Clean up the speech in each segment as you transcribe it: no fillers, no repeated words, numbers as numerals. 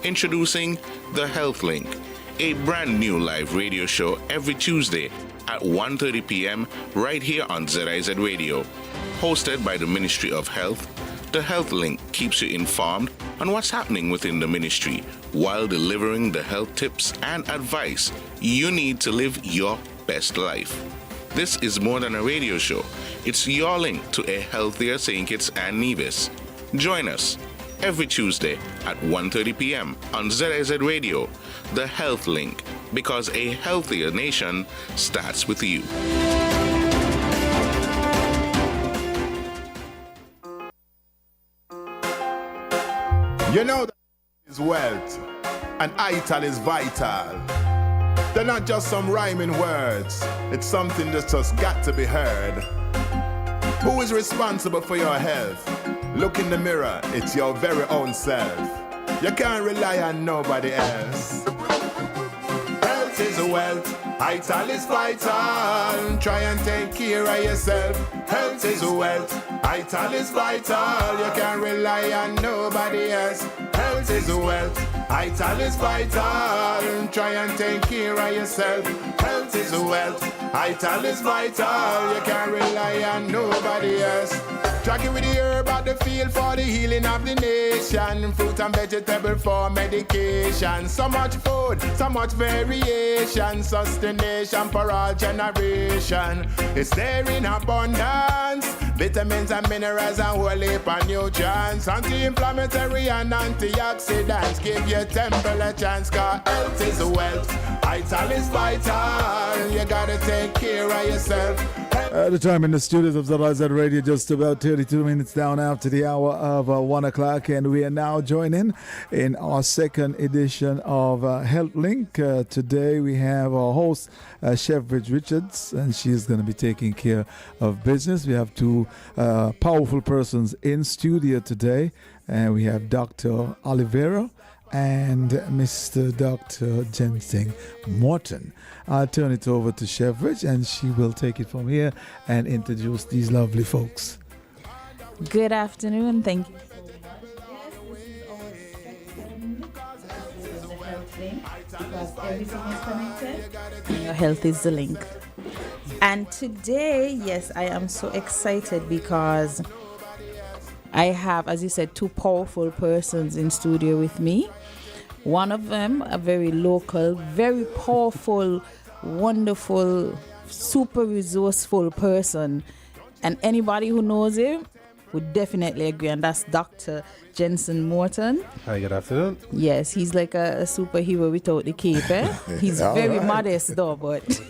Introducing The Health Link, a brand new live radio show every Tuesday at 1:30 p.m. right here on ZIZ Radio. Hosted by the Ministry of Health, The Health Link keeps you informed on what's happening within the ministry while delivering the health tips and advice you need to live your best life. This is more than a radio show. It's your link to a healthier St. Kitts and Nevis. Join us every Tuesday at 1:30 p.m. on ZIZ Radio, The Health Link, because a healthier nation starts with you. You know that is wealth and ital is vital. They're not just some rhyming words. It's something that's just got to be heard. Who is responsible for your health? Look in the mirror, it's your very own self. You can't rely on nobody else. Health is wealth, ital is vital. Try and take care of yourself. Health is wealth, ital is vital. You can't rely on nobody else. Health is wealth, ital is vital. Try and take care of yourself. Health is wealth, ital is vital. You can't rely on nobody else. Tracking with the herb at the field for the healing of the nation. Fruit and vegetable for medication. So much food, so much variation. Sustenance for all generation. It's there in abundance. Vitamins and minerals and whole heap of nutrients. Anti-inflammatory and antioxidants. Give your temple a chance, cause health is wealth. Vital is vital. You gotta take care of yourself. The time in the studios of ZIZ Radio, just about 32 minutes down after the hour of 1 o'clock, and we are now joining in our second edition of Health Link. Today we have our host, Chef Bridge Richards, and she's going to be taking care of business. We have two powerful persons in studio today, and we have Dr. Oliveira and Mr. Dr. Jensen Morton. I'll turn it over to Chef Rich, and she will take it from here and introduce these lovely folks. Good afternoon. Thank you so much. Because everything is connected, and your health is the link. And today, yes, I am so excited because I have, as you said, two powerful persons in studio with me. One of them, a very local, very powerful, wonderful, super resourceful person. And anybody who knows him would definitely agree. And that's Dr. Jensen Morton. Hi, good afternoon. Yes, he's like a superhero without the cape. He's very modest though, but...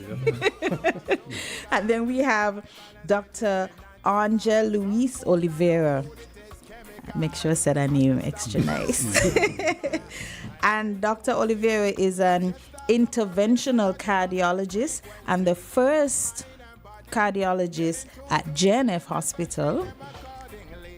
And then we have Dr. Angel Luis Oliveira. Make sure I said her name extra nice. And Dr. Oliveira is an interventional cardiologist and the first cardiologist at JNF Hospital.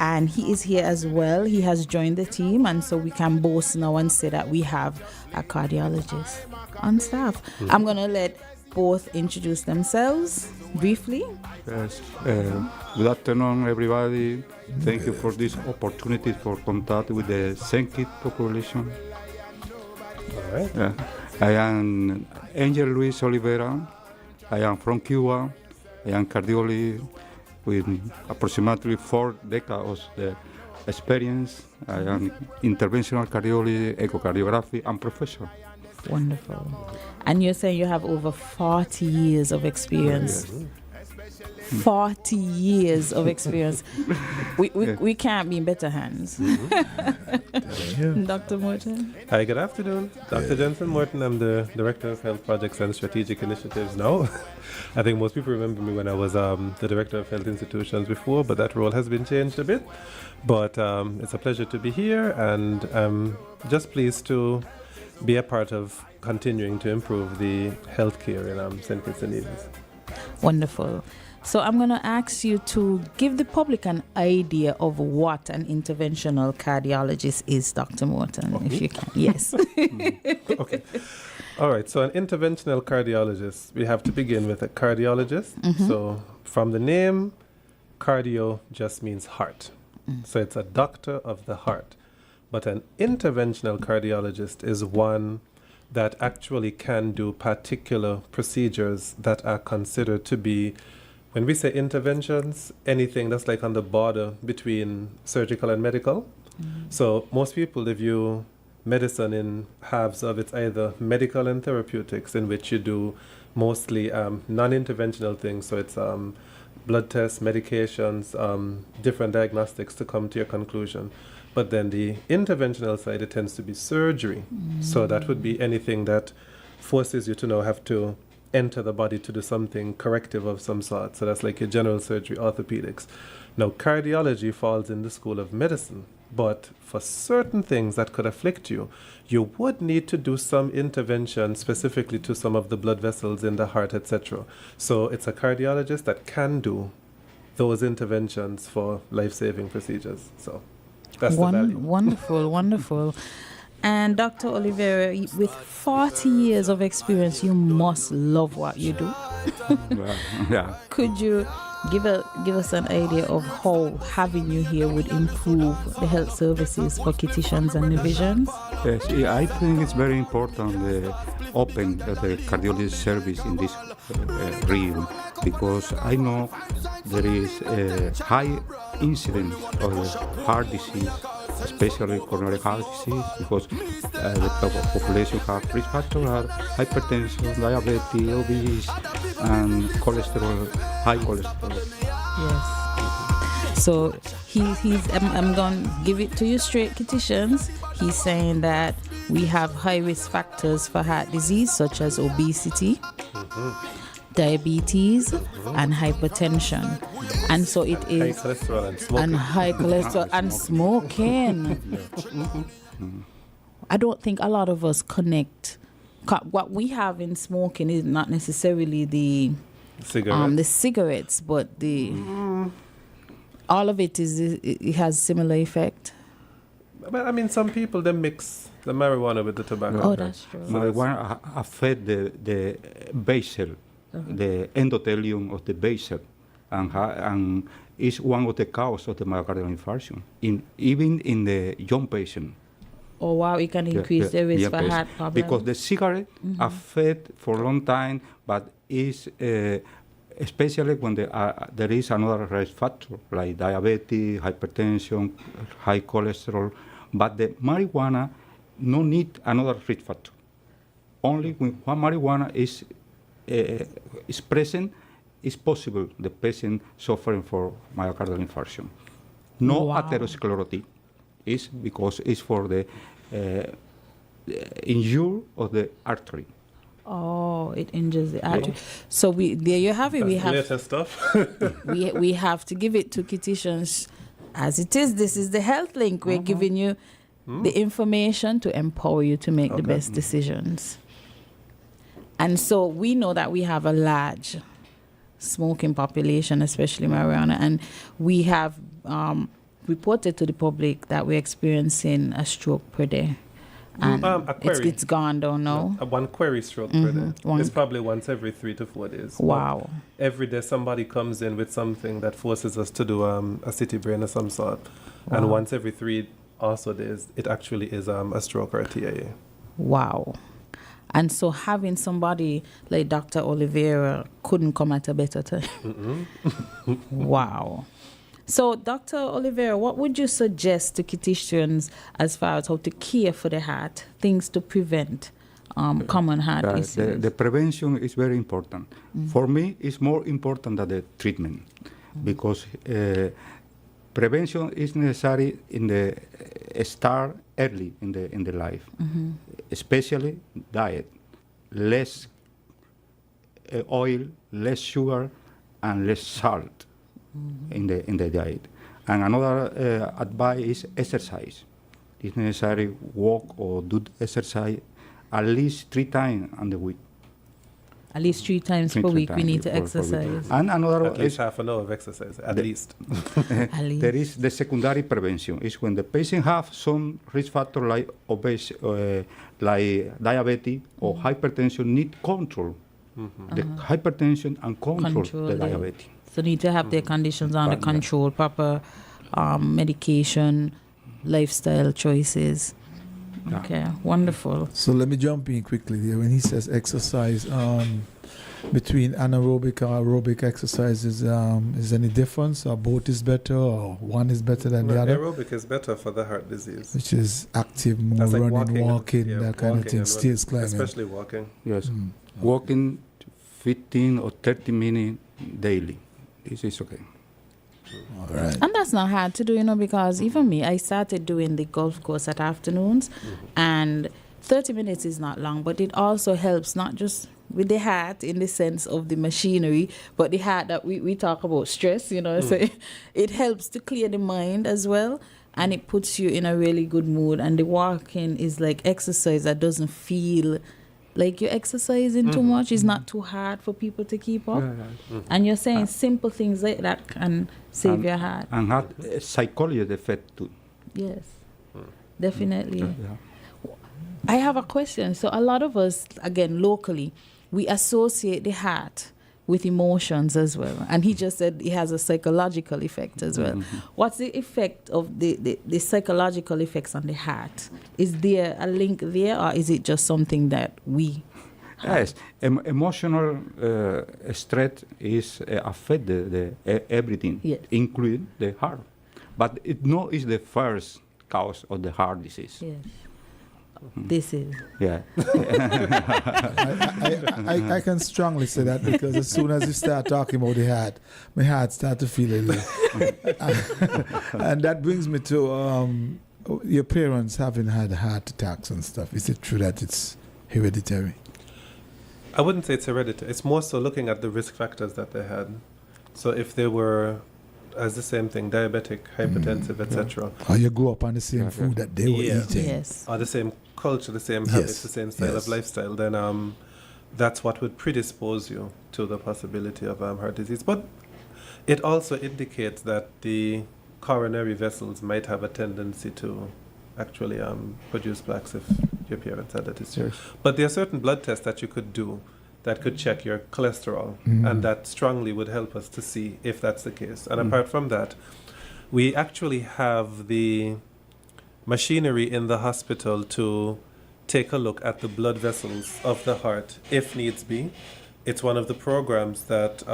And he is here as well. He has joined the team, and so we can boast now and say that we have a cardiologist on staff. Mm-hmm. I'm going to let both introduce themselves briefly. Yes. Good afternoon, everybody. Thank you for this opportunity for contact with the St. Kitts population. All right. I am Angel Luis Oliveira. I am from Cuba. I am cardiologist with approximately 4 decades of experience. I am interventional cardiology, echocardiography, and professor. Wonderful. And you're saying you have over 40 years of experience. Yes. 40 years of experience. We can't be in better hands. Mm-hmm. Dr. Morton. Hi, good afternoon. Dr. Jensen Morton. I'm the Director of Health Projects and Strategic Initiatives now. I think most people remember me when I was the Director of Health Institutions before, but that role has been changed a bit. But it's a pleasure to be here, and I'm just pleased to be a part of continuing to improve the healthcare in St. Kitts and Nevis. Wonderful. So I'm going to ask you to give the public an idea of what an interventional cardiologist is, Dr. Morton, if you can. Yes. Okay. All right. So an interventional cardiologist, we have to begin with a cardiologist. Mm-hmm. So from the name, cardio just means heart. So it's a doctor of the heart. But an interventional cardiologist is one that actually can do particular procedures that are considered to be, when we say interventions, anything that's like on the border between surgical and medical. So most people, they view medicine in halves of it's either medical and therapeutics, in which you do mostly non-interventional things. So it's blood tests, medications, different diagnostics to come to your conclusion. But then the interventional side, it tends to be surgery. So that would be anything that forces you to now have to enter the body to do something corrective of some sort. So that's like your general surgery, orthopedics. Now, cardiology falls in the school of medicine. But for certain things that could afflict you, you would need to do some intervention specifically to some of the blood vessels in the heart, etc. So it's a cardiologist that can do those interventions for life-saving procedures. So that's the value. Wonderful, wonderful. And Dr. Oliveira, with 40 years of experience, you must love what you do. Well, yeah. Could you give us an idea of how having you here would improve the health services for Kittitians and divisions? Yes, I think it's very important open the cardiology service in this region, because I know there is a high incidence of heart disease, especially coronary heart disease, because the population have risk factors, hypertension, diabetes, obese, and cholesterol, high cholesterol. Yes. So I'm going to give it to you straight, Kittitians. He's saying that we have high risk factors for heart disease, such as obesity, diabetes, and hypertension. And so it is. High cholesterol and smoking. And high cholesterol and smoking. I don't think a lot of us connect. What we have in smoking is not necessarily the cigarettes, but all of it has similar effect. But I mean, some people, they mix the marijuana with the tobacco. Oh, that's true. Marijuana affect the base cell, the endothelium of the base cell, and is one of the causes of the myocardial infarction, even in the young patient. Oh, wow, it can increase the risk for heart problems. Because the cigarette affect for a long time, but is especially when there is another risk factor, like diabetes, hypertension, high cholesterol. But the marijuana no need another risk factor. Only when one marijuana is present, it's possible the patient suffering for myocardial infarction. No atherosclerotic is because it's for the injury of the artery. Oh, it injures the artery. So there you have it. That's latest stuff. we have to give it to Kittitians as it is. This is the Health Link. We're giving you the information to empower you to make the best decisions. And so we know that we have a large smoking population, especially marijuana, and we have reported to the public that we're experiencing a stroke per day. And it's gone down now. One query stroke per day. It's probably once every 3 to 4 days. Wow. But every day somebody comes in with something that forces us to do a city brain of some sort. Wow. And once every 3 also days, it actually is a stroke or a TIA. Wow. And so having somebody like Dr. Oliveira couldn't come at a better time. Wow. So, Dr. Oliveira, what would you suggest to Kittitians as far as how to care for the heart, things to prevent common heart issues? The prevention is very important. For me, it's more important than the treatment, because prevention is necessary in the start early in the life, especially diet, less oil, less sugar, and less salt in the diet. And another advice is exercise. It's necessary walk or do exercise at least 3 times in the week. At least 3 times per week we need to exercise. And another at least half an hour of exercise, at least. There is the secondary prevention. Is when the patient have some risk factor like obesity, like diabetes or hypertension, need control. The hypertension and control the diabetes. So need to have their conditions under control, proper medication, lifestyle choices. Yeah. Okay, wonderful. So let me jump in quickly there. When he says exercise, between anaerobic or aerobic exercises, is any difference, or both is better, or one is better than the Well, other? aerobic is better for the heart disease. Which is active, more That's like running, walking, yeah, that kind of walking thing, and stairs running, climbing. especially walking. Yes. Walking 15 or 30 minutes daily. This is okay. All right. And that's not hard to do, you know, because even me, I started doing the golf course at afternoons, and 30 minutes is not long, but it also helps not just with the heart in the sense of the machinery, but the heart that we talk about stress, you know, so it helps to clear the mind as well, and it puts you in a really good mood. And the walking is like exercise that doesn't feel like you're exercising too much. It's not too hard for people to keep up. And you're saying simple things like that can save your heart. And have a psychology effect too. Yes, definitely. Yeah. I have a question. So a lot of us, again, locally, we associate the heart with emotions as well. And he just said it has a psychological effect as well. What's the effect of the psychological effects on the heart? Is there a link there, or is it just something that we have? Yes, emotional stress is affect everything, Yes. including the heart. But it no is the first cause of the heart disease. Yes. This is. Yeah. I can strongly say that, because as soon as you start talking about the heart, my heart starts to feel a little. And that brings me to your parents having had heart attacks and stuff. Is it true that it's hereditary? I wouldn't say it's hereditary. It's more so looking at the risk factors that they had. So if they were, as the same thing, diabetic, hypertensive, etc. Or you grew up on the same food that they were eating. Yes. Or the same culture, the same habits, the same style of lifestyle, then that's what would predispose you to the possibility of heart disease. But it also indicates that the coronary vessels might have a tendency to actually produce plaques if your parents had that issue. Yes. But there are certain blood tests that you could do that could check your cholesterol, and that strongly would help us to see if that's the case. And apart from that, we actually have the machinery in the hospital to take a look at the blood vessels of the heart if needs be. It's one of the programs that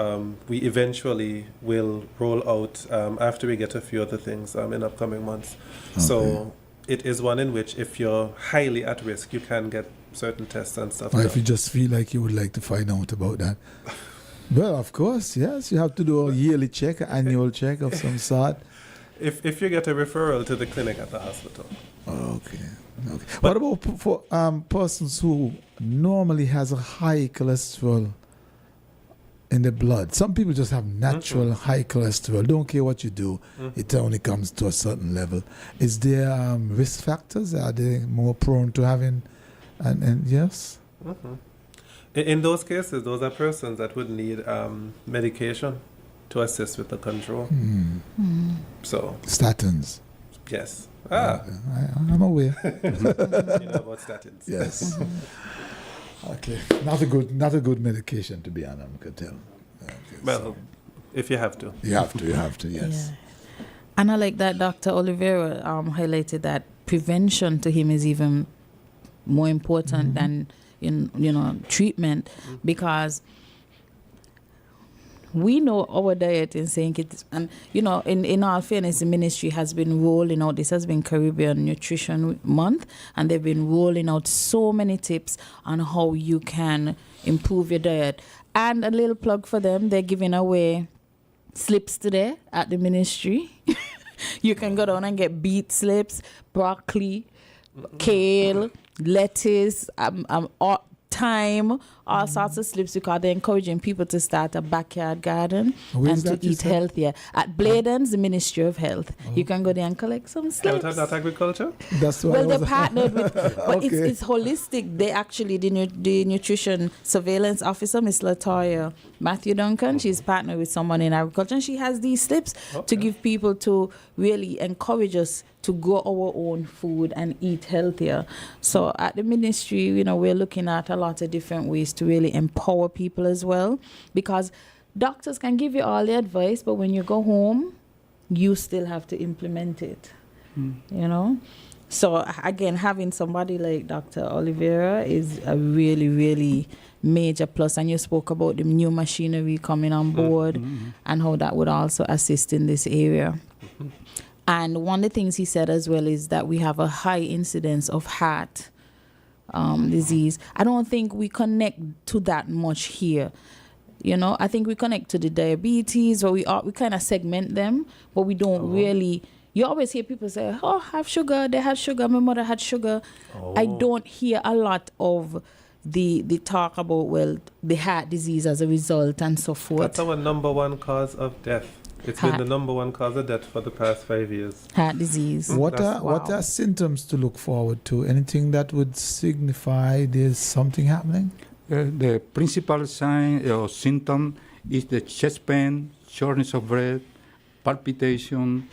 we eventually will roll out after we get a few other things in upcoming months. Okay. So it is one in which if you're highly at risk, you can get certain tests and stuff. Or if you just feel like you would like to find out about that. Well, of course, yes. You have to do a yearly check, an annual check of some sort. If you get a referral to the clinic at the hospital. Okay. What about for persons who normally has a high cholesterol in the blood? Some people just have natural high cholesterol. Don't care what you do. It only comes to a certain level. Is there risk factors? Are they more prone to having, and yes? In those cases, those are persons that would need medication to assist with the control. So Statins. yes. I'm aware. You know about statins. Yes. Okay. Not a good medication, to be honest, I could tell. Okay, Well, if you have to. you have to, yes. Yeah. And I like that Dr. Oliveira highlighted that prevention to him is even more important than treatment, because we know our diet in St. Kitts, and in all fairness, the ministry has been rolling out, this has been Caribbean Nutrition Month, and they've been rolling out so many tips on how you can improve your diet. And a little plug for them, they're giving away slips today at the ministry. You can go down and get beet slips, broccoli, kale, lettuce, thyme, all sorts of slips, because they're encouraging people to start a backyard garden and to eat healthier. At Bladen's, the Ministry of Health. You can go there and collect some slips. Not agriculture? That's what Well, they're partnered with, but Okay. it's holistic. They actually, the nutrition surveillance officer, Miss Latoya Matthew Duncan, she's partnered with someone in agriculture, and she has these slips to give people to really encourage us to grow our own food and eat healthier. So at the ministry, we're looking at a lot of different ways to really empower people as well, because doctors can give you all the advice, but when you go home, you still have to implement it. you know. So again, having somebody like Dr. Oliveira is a really, really major plus. And you spoke about the new machinery coming on board and how that would also assist in this area. And one of the things he said as well is that we have a high incidence of heart disease. I don't think we connect to that much here. You know, I think we connect to the diabetes, or we kind of segment them, but we don't really. You always hear people say, "Oh, have sugar." They had sugar. My mother had sugar. I don't hear a lot of the talk about the heart disease as a result and so forth. That's our number one cause of death. It's been the number one cause of death for the past 5 years. Heart disease. What are symptoms to look forward to? Anything that would signify there's something happening? The principal sign or symptom is the chest pain, shortness of breath, palpitation,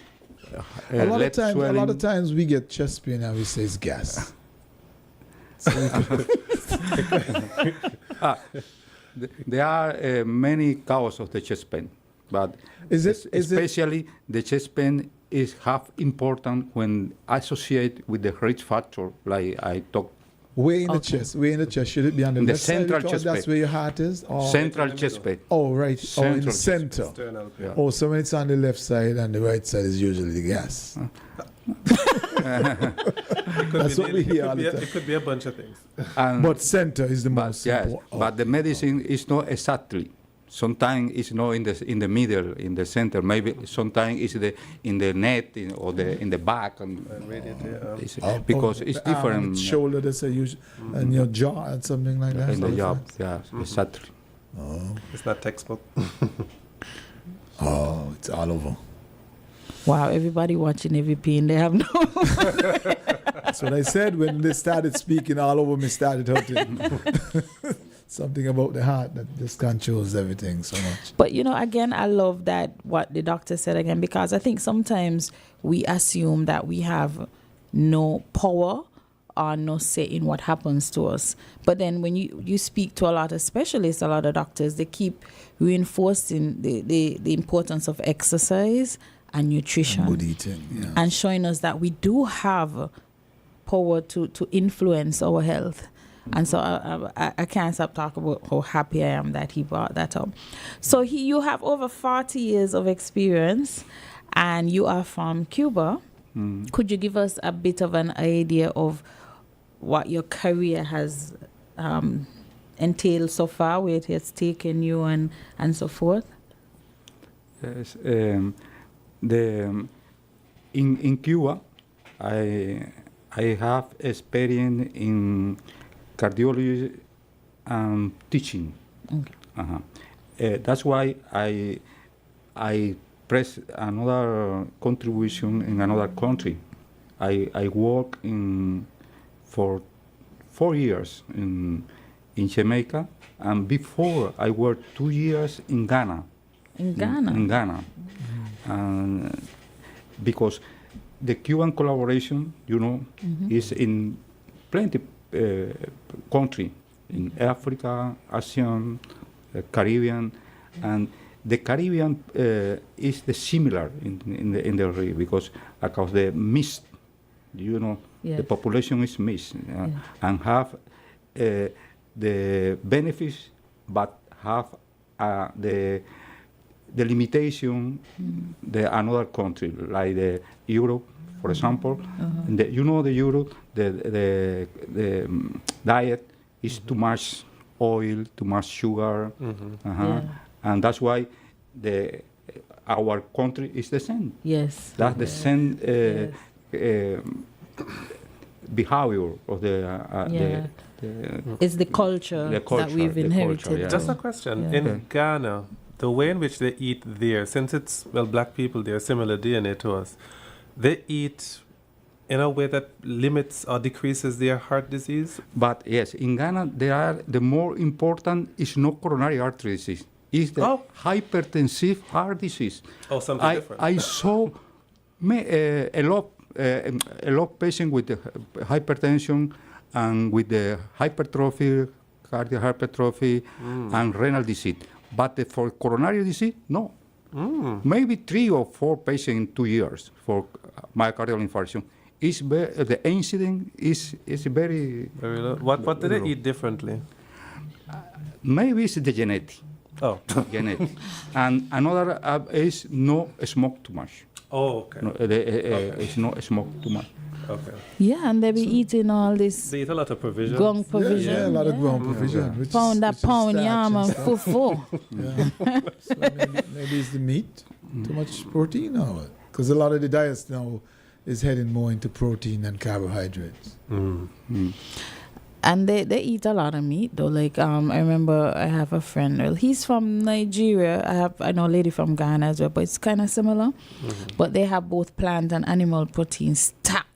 A lot swelling. of times we get chest pain and we say it's gas. There are many causes of the chest pain, but especially the chest pain is half important when associated with the risk factor, like I talked. Where in the chest? Should it be on the left central side chest that's pain. where your heart is? Or? Central chest pain. Oh, right. In the Central center. Yeah. Oh, so when it's on the left side and the right side is usually the gas. That's what we hear all the time. It could be a bunch of things. But center is the most important. But the medicine is not exactly. Sometimes it's not in the middle, in the center. Maybe sometimes it's in the neck or in the back, and because it's different. Shoulder, that's a usual, and your jaw and something like that. In the jaw, yeah, exactly. Oh. It's not textbook. Oh, it's all over. Wow, everybody watching every pain, they have no. That's what I said when they started speaking all over me, started hurting. Something about the heart that just controls everything so much. But, you know, again, I love that what the doctor said again, because I think sometimes we assume that we have no power or no say in what happens to us. But then when you speak to a lot of specialists, a lot of doctors, they keep reinforcing the importance of exercise and nutrition. And good eating, yeah. And showing us that we do have power to influence our health. And so I can't stop talking about how happy I am that he brought that up. So you have over 40 years of experience, and you are from Cuba. Could you give us a bit of an idea of what your career has entailed so far, where it has taken you and so forth? Yes, in Cuba, I have experience in cardiology and teaching. Okay. That's why I press another contribution in another country. I work for 4 years in Jamaica, and before I worked 2 years in Ghana. In Ghana? In Ghana. And because the Cuban collaboration, is in plenty country in Africa, ASEAN, Caribbean, and the Caribbean is the similar in the region because the mixed, the population is mixed and have the benefits, but have the limitation the another country like the Europe, for example. The Europe, the diet is too much oil, too much sugar, and that's why our country is the same. Yes. That's the same behavior of the it's the culture that we've inherited. Culture, Just a question. In Ghana, the way in which they eat there, since it's, black people, they're similar DNA to us, they eat in a way that limits or decreases their heart disease? But yes, in Ghana, the more important is not coronary artery disease. It's the hypertensive heart disease. Oh, something different. I saw a lot of patients with the hypertension and with the hypertrophy, cardiac hypertrophy, and renal disease. But for coronary disease, no. Maybe 3 or 4 patients in 2 years for myocardial infarction. The incident is very Very low. What do they eat differently? maybe it's the genetic. Oh. Genetic. And another is no smoke too much. Oh, okay. No, it's not smoke too much. Okay. Yeah, and they be eating all this They eat a lot of provisions. gong provision. Yeah, a lot of ground provision. Which Pound that which is pound starch yam and stuff. fufu. Yeah. So maybe it's the meat, too much protein, or because a lot of the diets now is heading more into protein and carbohydrates. And they eat a lot of meat though. Like I remember I have a friend. Well, he's from Nigeria. I know a lady from Ghana as well, but it's kind of similar. But they have both plant and animal protein stacked.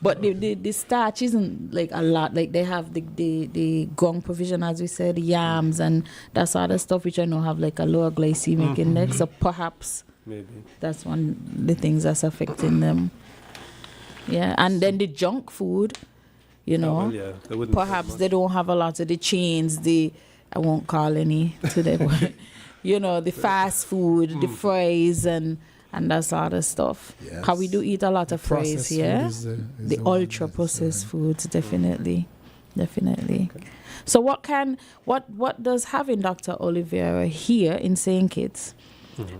But the starch isn't like a lot. Like they have the gong provision, as we said, yams and that sort of stuff, which I know have like a lower glycemic index. So perhaps Maybe. that's one of the things that's affecting them. Yeah, and then the junk food. You know, well, yeah, they wouldn't perhaps they don't have a lot of the chains. I won't call any today, but you know, the fast food, the fries, and that sort of stuff. Yes. How we do eat a lot of fries Processed here. food is The one ultra that's, processed foods, definitely. So what does having Dr. Oliveira here in St. Kitts,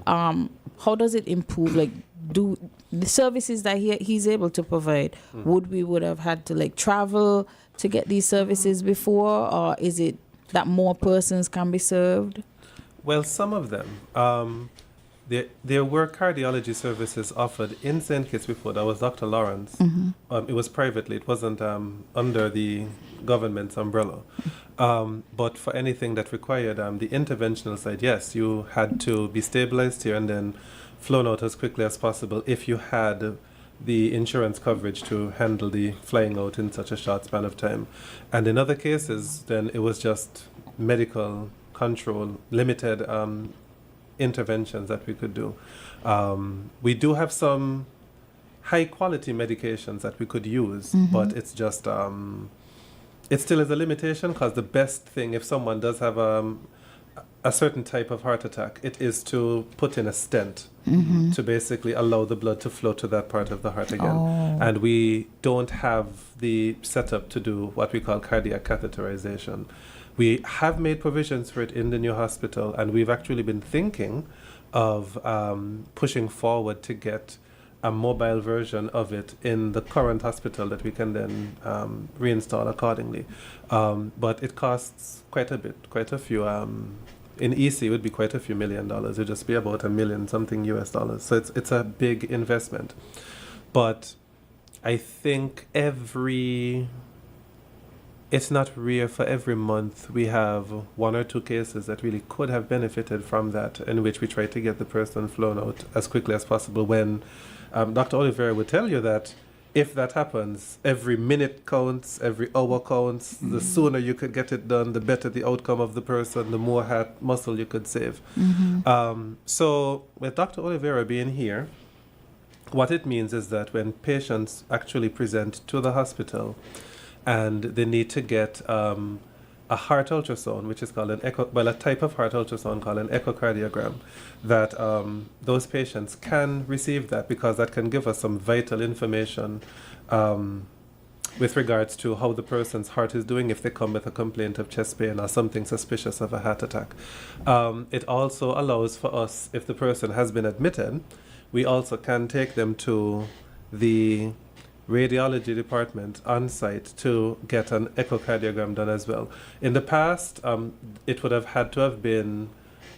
how does it improve? Like, do the services that he's able to provide, would have had to like travel to get these services before, or is it that more persons can be served? Well, some of them. There were cardiology services offered in St. Kitts before. That was Dr. Lawrence. It was privately. It wasn't under the government's umbrella. But for anything that required the interventional side, yes, you had to be stabilized here and then flown out as quickly as possible if you had the insurance coverage to handle the flying out in such a short span of time. And in other cases, then it was just medical control, limited interventions that we could do. We do have some high quality medications that we could use, but it's just, it still is a limitation, because the best thing, if someone does have a certain type of heart attack, it is to put in a stent to basically allow the blood to flow to that part of the heart again. And we don't have the setup to do what we call cardiac catheterization. We have made provisions for it in the new hospital, and we've actually been thinking of pushing forward to get a mobile version of it in the current hospital that we can then reinstall accordingly. But it costs quite a bit, quite a few. In EC, it would be quite a few $1 million. It would just be about $1 million something US. So it's a big investment. But I think it's not rare for every month we have 1 or 2 cases that really could have benefited from that, in which we try to get the person flown out as quickly as possible. When Dr. Oliveira would tell you that if that happens, every minute counts, every hour counts. The sooner you could get it done, the better the outcome of the person, the more heart muscle you could save. So with Dr. Oliveira being here, what it means is that when patients actually present to the hospital and they need to get a heart ultrasound, which is called a type of heart ultrasound called an echocardiogram, that those patients can receive that, because that can give us some vital information with regards to how the person's heart is doing if they come with a complaint of chest pain or something suspicious of a heart attack. It also allows for us, if the person has been admitted, we also can take them to the radiology department on site to get an echocardiogram done as well. In the past, it would have had to have been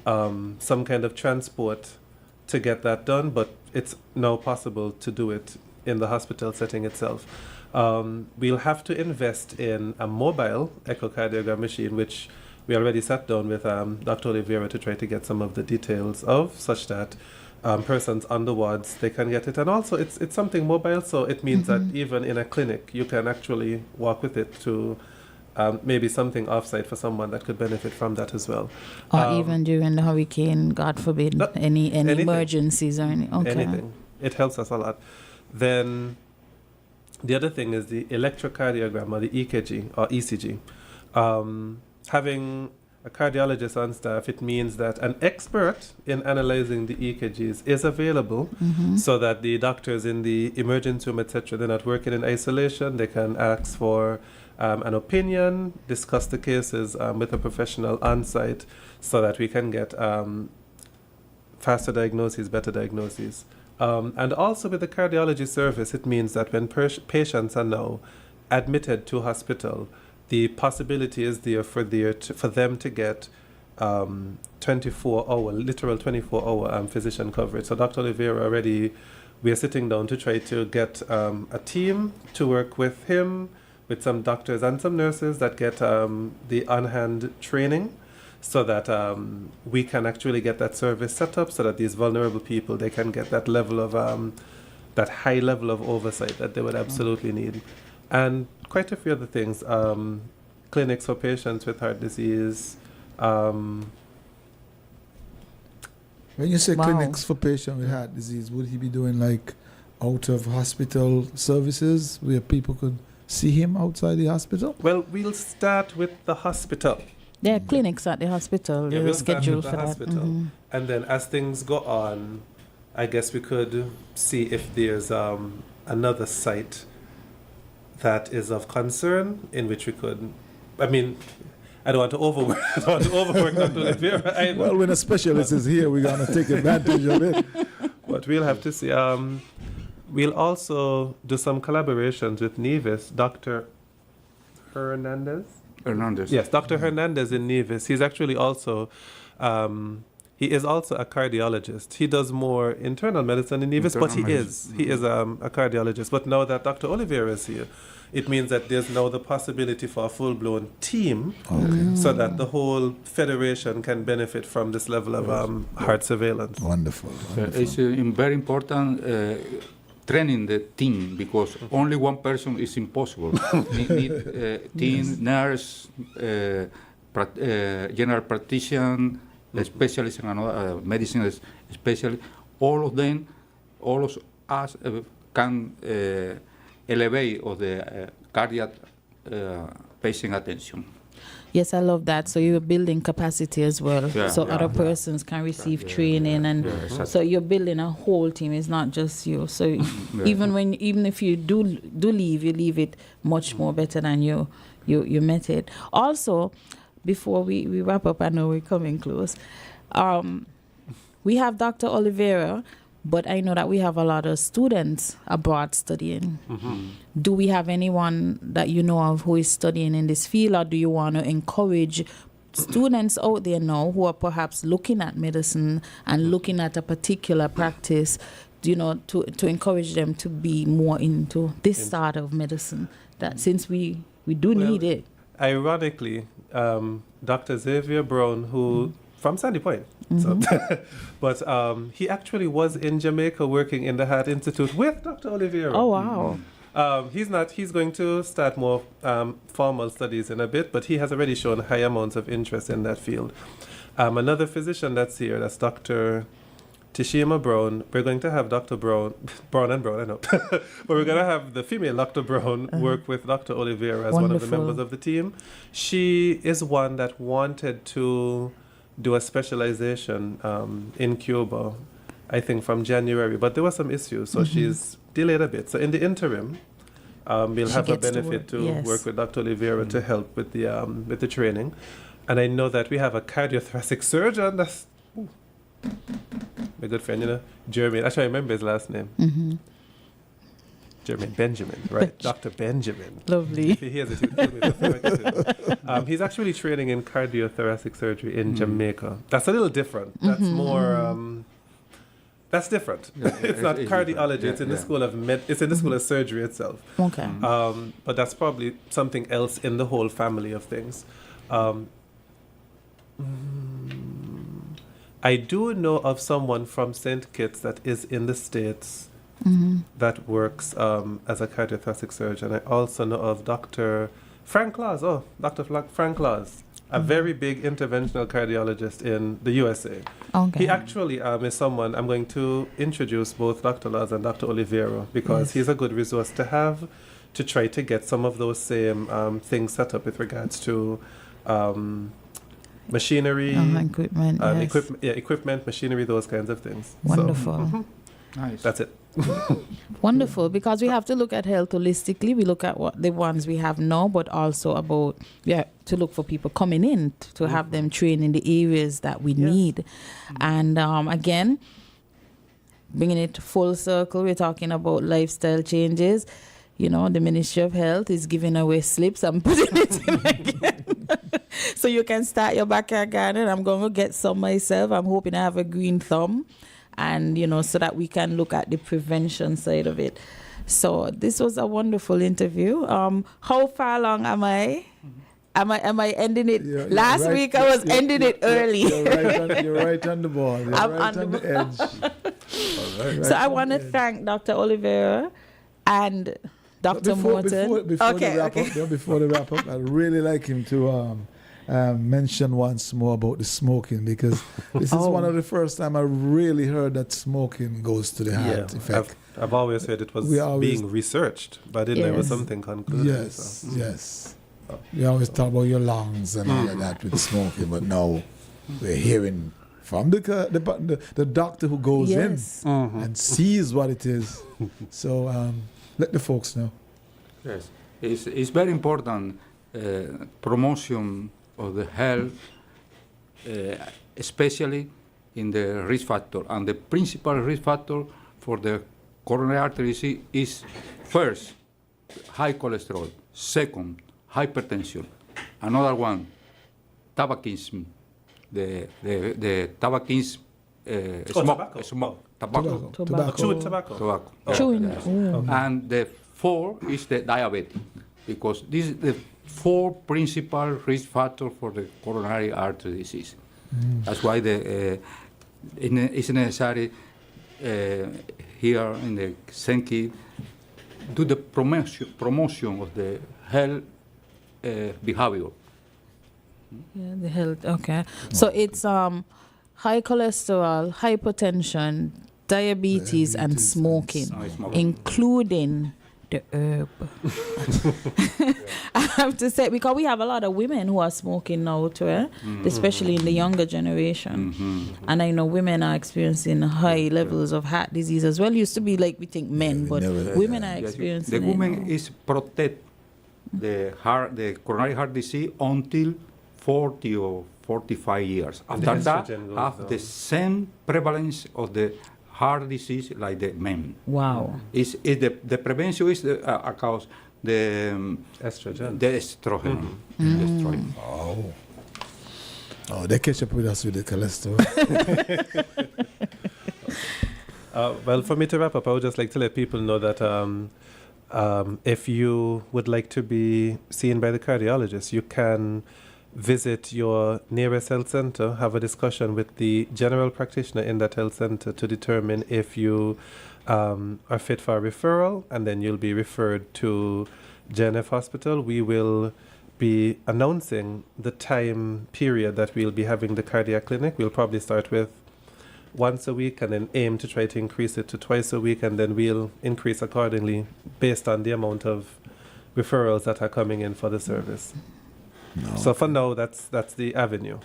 some kind of transport to get that done, but it's now possible to do it in the hospital setting itself. We'll have to invest in a mobile echocardiogram machine, which we already sat down with Dr. Oliveira to try to get some of the details of, such that persons on the wards, they can get it. And also it's something mobile, so it means that even in a clinic you can actually walk with it to maybe something offsite for someone that could benefit from that as well. Or even during the hurricane, God forbid, any anything. Emergencies or any. Okay. Anything. It helps us a lot. Then the other thing is the electrocardiogram, or the EKG or ECG. Having a cardiologist on staff, it means that an expert in analyzing the EKGs is available, so that the doctors in the emergency room, etc., they're not working in isolation. They can ask for an opinion, discuss the cases with a professional on site, so that we can get faster diagnoses, better diagnoses. And also with the cardiology service, it means that when patients are now admitted to hospital, the possibility is there for them to get 24-hour, literal 24-hour physician coverage. So Dr. Oliveira already, we are sitting down to try to get a team to work with him, with some doctors and some nurses that get the on-hand training, so that we can actually get that service set up so that these vulnerable people, they can get that level of, that high level of oversight that they would absolutely need. And quite a few other things, clinics for patients with heart disease. When you say Wow. clinics for patients with heart disease, would he be doing like out of hospital services where people could see him outside the hospital? Well, we'll start with the hospital. There are clinics at the hospital. Yeah, They're we'll start scheduled with for the that. hospital. And then as things go on, I guess we could see if there's another site that is of concern in which we could, I mean, I don't want to overwork, Dr. Oliveira. Well, when a specialist is here, we're going to take advantage of it. But we'll have to see. We'll also do some collaborations with Nevis, Dr. Hernandez. Yes, Dr. Hernandez in Nevis. He's actually also, he is also a cardiologist. He does more internal medicine in Nevis, but he is a cardiologist. But now that Dr. Oliveira is here, it means that there's now the possibility for a full-blown team, so that the whole federation can benefit from this level of heart surveillance. Wonderful. It's very important training the team, because only one person is impossible. need team, nurse, general practitioner, specialist in another medicine specialist. All of us can elevate of the cardiac patient attention. Yes, I love that. So you're building capacity as well, Yeah, so yeah, other yeah. persons can receive training, and exactly. so you're building a whole team. It's not just you. So even if you do leave, you leave it much more better than you met it. Also, before we wrap up, I know we're coming close. We have Dr. Oliveira, but I know that we have a lot of students abroad studying. Do we have anyone that you know of who is studying in this field, or do you want to encourage students out there now who are perhaps looking at medicine and looking at a particular practice, to encourage them to be more into this side of medicine, that since we do need it? Ironically, Dr. Xavier Brown, who from Sandy Point, so, but he actually was in Jamaica working in the Heart Institute with Dr. Oliveira. Oh, wow. He's going to start more formal studies in a bit, but he has already shown high amounts of interest in that field. Another physician that's here, that's Dr. Tishima Brown. We're going to have Dr. Brown, I know, but we're going to have the female Dr. Brown work with Dr. Oliveira as one of the Wonderful. members of the team. She is one that wanted to do a specialization in Cuba, I think from January, but there were some issues, so she's delayed a bit. So in the interim, we'll She have a gets to benefit work, to yes. work with Dr. Oliveira to help with the training. And I know that we have a cardiothoracic surgeon that's my good friend, Jeremy. Actually, I remember his last name. Jeremy Benjamin, right? Dr. Benjamin. Lovely. If he hears it, he'll kill me before I get to it. He's actually training in cardiothoracic surgery in Jamaica. That's a little different. That's more. That's different. It's not cardiology. It's in the school of It's in the school of surgery itself. Okay. But that's probably something else in the whole family of things. I do know of someone from St. Kitts that is in the States that works as a cardiothoracic surgeon. I also know of Dr. Frank Claus. Oh, Dr. Frank Claus, a very big interventional cardiologist in the USA. Okay. He actually is someone I'm going to introduce both Dr. Laws and Dr. Oliveira, because he's a good resource to have to try to get some of those same things set up with regards to machinery, equipment, yes. equipment, machinery, those kinds of things. Wonderful. Nice. That's it. Wonderful, because we have to look at health holistically. We look at what the ones we have now, but also about to look for people coming in to have them train in the areas that we need. And again, bringing it full circle, we're talking about lifestyle changes. You know, the Ministry of Health is giving away slips. I'm putting it in again. So you can start your backyard garden. I'm going to get some myself. I'm hoping I have a green thumb. And, you know, so that we can look at the prevention side of it. So this was a wonderful interview. How far along am I? Am I ending it? Last week I was ending it early. You're right on the ball. You're right on the edge. All right. So I want to thank Dr. Oliveira and Dr. Morton. Before the wrap up, I'd really like him to mention once more about the smoking, because this is one of the first time I really heard that smoking goes to the heart effect. I've always heard it was being researched, but I didn't know it was something concluded. Yes. We always talk about your lungs and all of that with smoking, but now we're hearing from the doctor who goes in and sees what it is. So let the folks know. Yes, it's very important promotion of the health, especially in the risk factor. And the principal risk factor for the coronary artery disease is first, high cholesterol. Second, hypertension. Another one, tabacism. The tabacism, tobacco. Chewing. And the fourth is the diabetes, because this is the four principal risk factors for the coronary artery disease. That's why it's necessary here in the Senki do the promotion of the health behavior. Yeah, the health. Okay. So it's high cholesterol, hypertension, diabetes and smoking, including the herb. I have to say, because we have a lot of women who are smoking now too, especially in the younger generation. And I know women are experiencing high levels of heart disease as well. Used to be like we think men, but women are experiencing the women is protect the coronary heart disease until 40 or 45 years. After that, have the same prevalence of the heart disease like the men. Wow. The prevention is cause the estrogen. The estrogen. Estrogen. Oh, they catch up with us with the cholesterol. Well, for me to wrap up, I would just like to let people know that if you would like to be seen by the cardiologist, you can visit your nearest health center, have a discussion with the general practitioner in that health center to determine if you are fit for a referral, and then you'll be referred to JNF Hospital. We will be announcing the time period that we'll be having the cardiac clinic. We'll probably start with once a week and then aim to try to increase it to twice a week, and then we'll increase accordingly based on the amount of referrals that are coming in for the service. So for now, that's the avenue.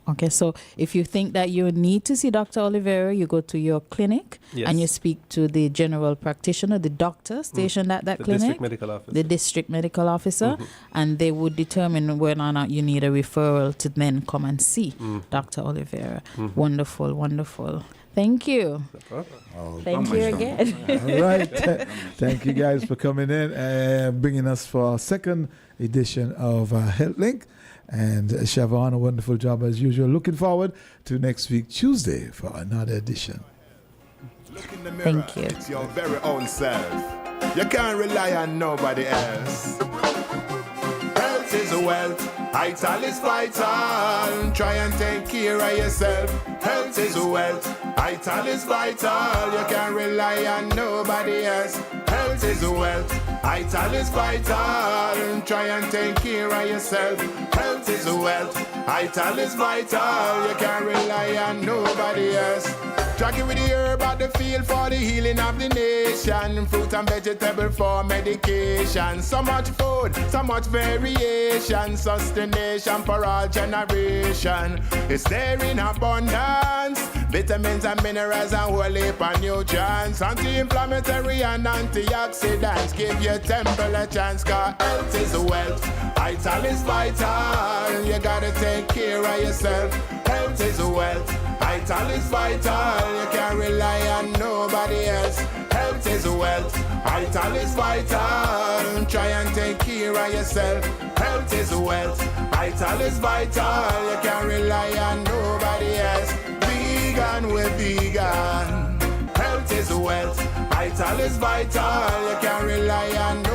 Okay, so if you think that you need to see Dr. Oliveira, you go to your clinic and you speak to the general practitioner, the doctor stationed at that clinic, the district medical officer, and they would determine whether or not you need a referral to then come and see Dr. Oliveira. Wonderful, wonderful. Thank you. Thank you again. All right. Thank you guys for coming in and bringing us for our second edition of Health Link. And Siobhan, a wonderful job as usual. Looking forward to next week, Tuesday, for another edition. Look in the mirror. Thank you. It's your very own self. You can't rely on nobody else. Health is wealth. Vital is vital. Try and take care of yourself. Health is wealth. Vital is vital. You can't rely on nobody else. Health is wealth. Vital is vital. Try and take care of yourself. Health is wealth. Vital is vital. You can't rely on nobody else. Dragging with the herb at the field for the healing of the nation. Fruit and vegetable for medication. So much food, so much variation. Sustenance for all generation. It's there in abundance. Vitamins and minerals and whole heap of nutrients. Anti-inflammatory and antioxidants. Give your temple a chance, cause health is wealth. Vital is vital. You gotta take care of yourself. Health is wealth. Vital is vital. You can't rely on nobody else. Health is wealth. Vital is vital. Try and take care of yourself. Health is wealth. Vital is vital. You can't rely on nobody else. Vegan, we're vegan. Health is wealth. Vital is vital. You can't rely on nobody else.